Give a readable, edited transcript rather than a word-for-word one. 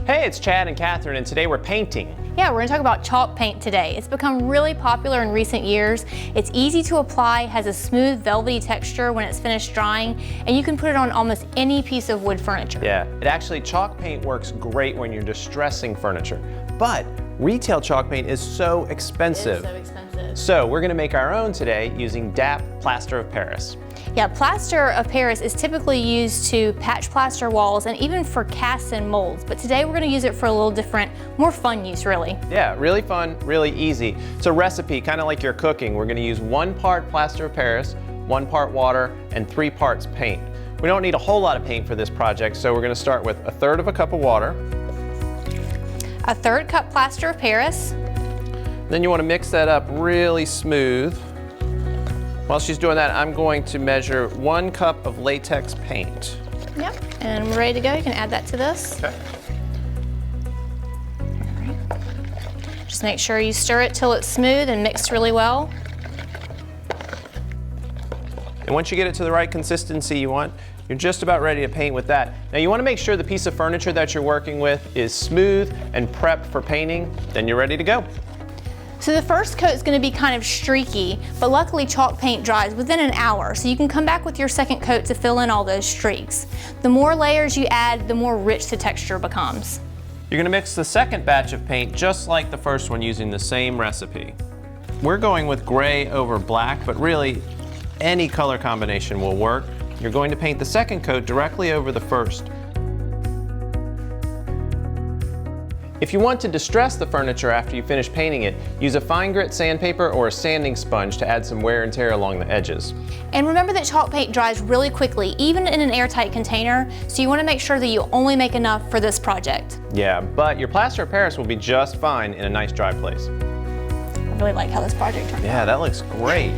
Hey, it's Chad and Catherine, and today we're painting. Yeah, we're going to talk about chalk paint today. It's become really popular in recent years. It's easy to apply, has a smooth, velvety texture when it's finished drying, and you can put it on almost any piece of wood furniture. Yeah, chalk paint works great when you're distressing furniture, but retail chalk paint is so expensive. It is so expensive. So we're going to make our own today using DAP Plaster of Paris. Yeah, plaster of Paris is typically used to patch plaster walls and even for casts and molds, but today we're going to use it for a little different, more fun use really. Yeah, really fun, really easy. It's a recipe, kind of like you're cooking. We're going to use 1 part plaster of Paris, 1 part water, and 3 parts paint. We don't need a whole lot of paint for this project, so we're going to start with 1/3 of a cup of water. 1/3 cup plaster of Paris. Then you want to mix that up really smooth. While she's doing that, I'm going to measure 1 cup of latex paint. Yep, and we're ready to go. You can add that to this. Okay. Just make sure you stir it till it's smooth and mixed really well. And once you get it to the right consistency you want, you're just about ready to paint with that. Now you want to make sure the piece of furniture that you're working with is smooth and prepped for painting, then you're ready to go. So the first coat is going to be kind of streaky, but luckily chalk paint dries within an hour, so you can come back with your second coat to fill in all those streaks. The more layers you add, the more rich the texture becomes. You're going to mix the second batch of paint just like the first one using the same recipe. We're going with gray over black, but really any color combination will work. You're going to paint the second coat directly over the first. If you want to distress the furniture after you finish painting it, use a fine grit sandpaper or a sanding sponge to add some wear and tear along the edges. And remember that chalk paint dries really quickly, even in an airtight container, so you want to make sure that you only make enough for this project. Yeah, but your plaster of Paris will be just fine in a nice dry place. I really like how this project turned out. Yeah, that looks great.